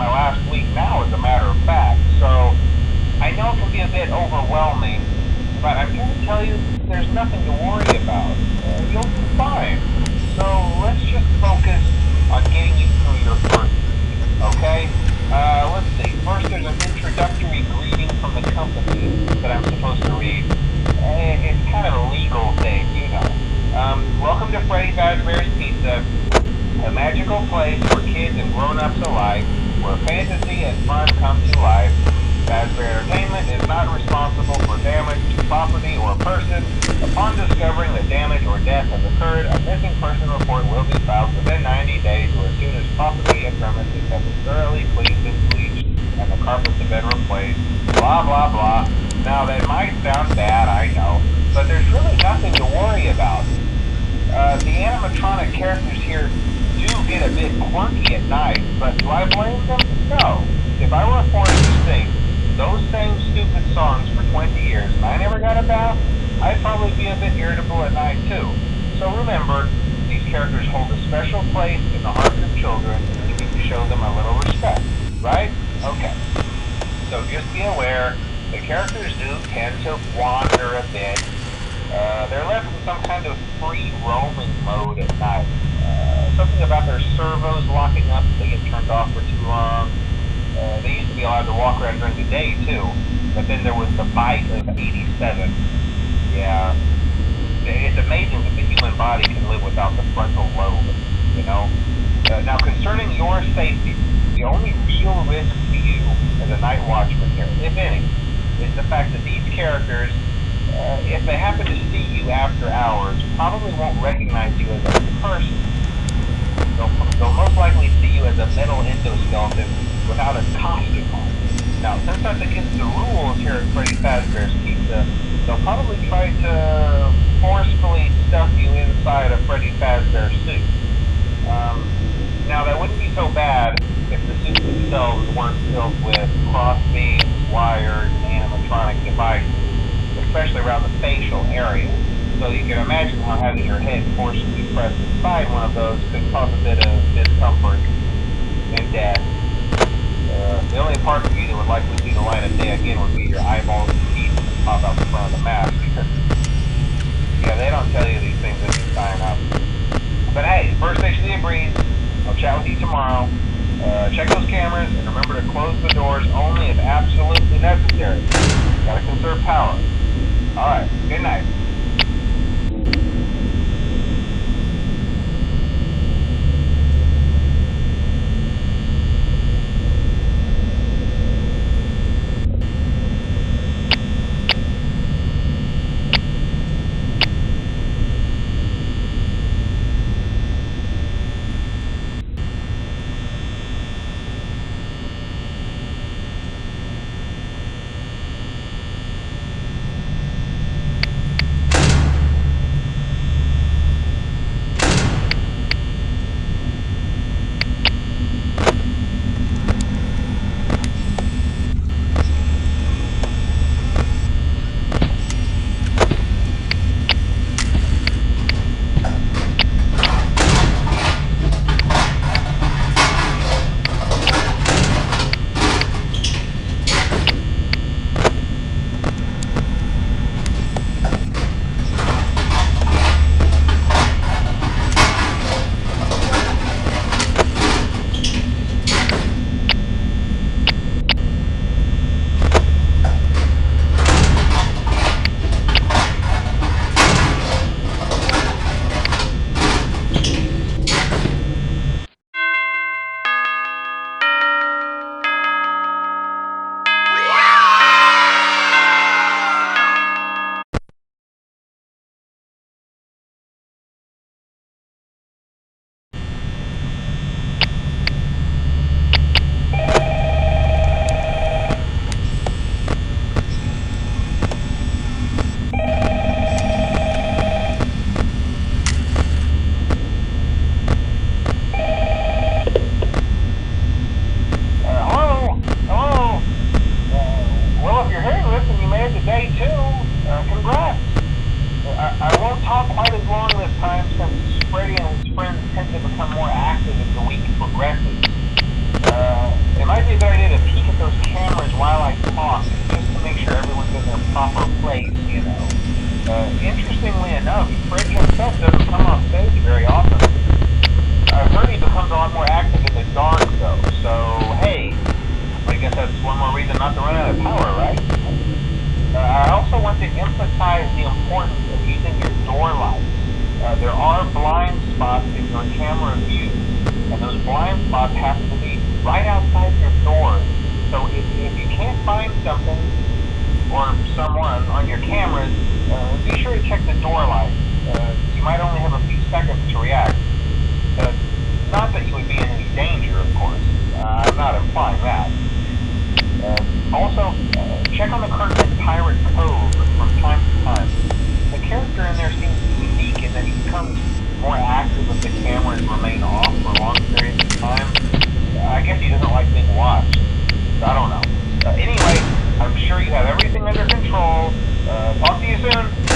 my last week now, as a matter of fact. So I know it can be a bit overwhelming, but I'm here to tell you there's nothing to worry about. You'll be fine. So let's just focus on getting you through your first week, okay? Let's see. First, there's an introductory greeting from the company that I'm supposed to read. It's kind of a legal thing, you know. Welcome to Freddy Fazbear's Pizza, a magical place for kids and grown-ups alike, where fantasy and fun come to life. Fazbear Entertainment is not responsible for damage to property or person. Upon discovering that damage or death has occurred, a missing person report will be filed within 90 days or as soon as property and premises have been thoroughly cleaned and bleached and the carpets have been replaced. Blah, blah, blah. Now, that might sound bad, I know, but there's really nothing to worry about. The animatronic characters here do get a bit quirky at night, but do I blame them? No. If I were forced to sing those same stupid songs for 20 years and I never got a bath, I'd probably be a bit irritable at night too. So remember, these characters hold a special place in the hearts of children and you need to show them a little respect, right? Okay. So just be aware, the characters do tend to wander a bit. They're left in some kind of free roaming mode at night. Something about their servos locking up if they get turned off for too long. They used to be allowed to walk around during the day, too. But then there was the bite of 87. Yeah. It's amazing that the human body can live without the frontal lobe, you know? Now, concerning your safety, the only real risk to you as a night watchman here, if any, is the fact that these characters, if they happen to see you after hours, probably won't recognize you as a person. They'll most likely see you as a metal endoskeleton without a costume on. Now, since that's against the rules here at Freddy Fazbear's Pizza, they'll probably try to forcefully stuff you inside a Freddy Fazbear suit. Now, that wouldn't be so bad if the suits themselves weren't filled with crossbeams, wires, and animatronic devices, especially around the facial area. So you can imagine how having your head forcibly pressed inside one of those could cause a bit of discomfort and death. The only part of you that would likely see the light of day again would be your eyeballs and teeth that pop out the front of the mask. Yeah, they don't tell you these things as you sign up. But hey, first station of the breeze. I'll chat with you tomorrow. Check those cameras and remember to close the doors only if absolutely necessary. Gotta conserve power. Alright, good night. not to run out of power, right? I also want to emphasize the importance of using your door lights. There are blind spots in your camera views, and those blind spots have to be right outside your door. So if you can't find something or someone on your cameras, be sure to check the door lights. You might only have a few seconds to react. Not that you would be in any danger, of course. I'm not implying that. Also, check on the curtain in Pirate Cove from time to time. The character in there seems unique in that he becomes more active if the cameras remain off for long periods of time. I guess he doesn't like being watched. I don't know. Anyway, I'm sure you have everything under control. Talk to you soon.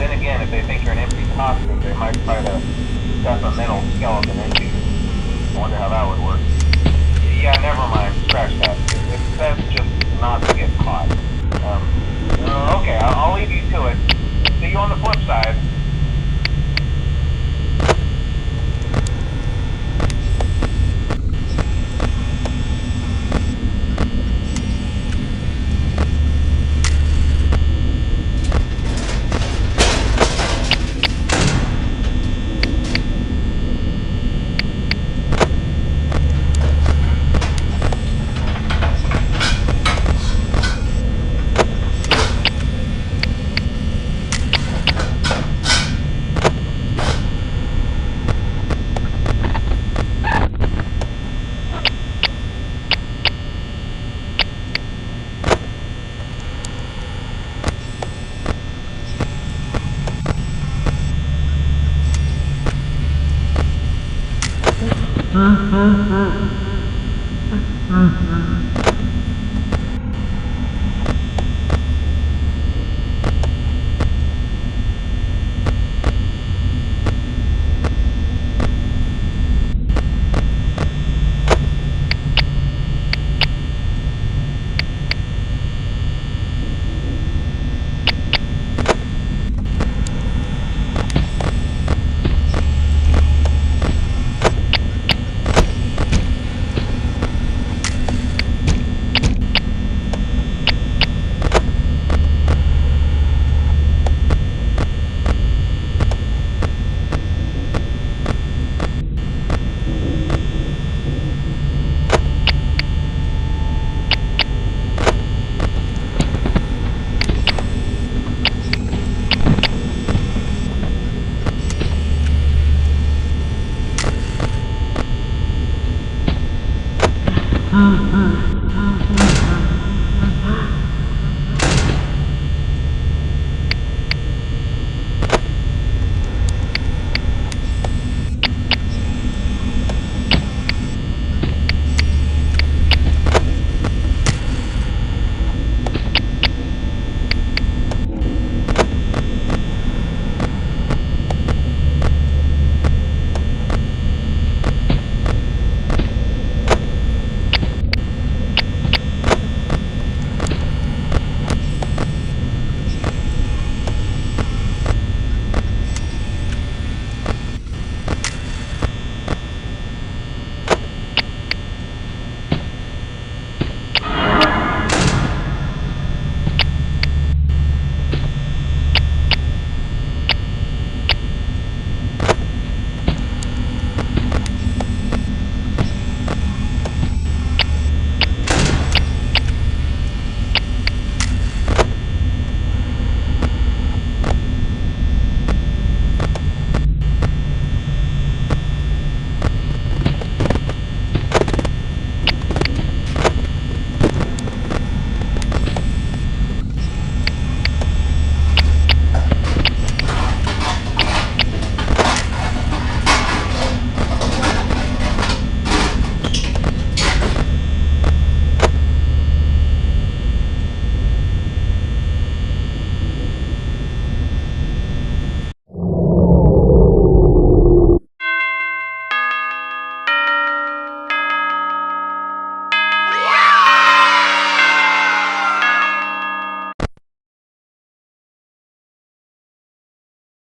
Then again, if they think you're an empty costume, they might try to stuff a metal skeleton into you. I wonder how that would work. Yeah, never mind. Scratch that. That's just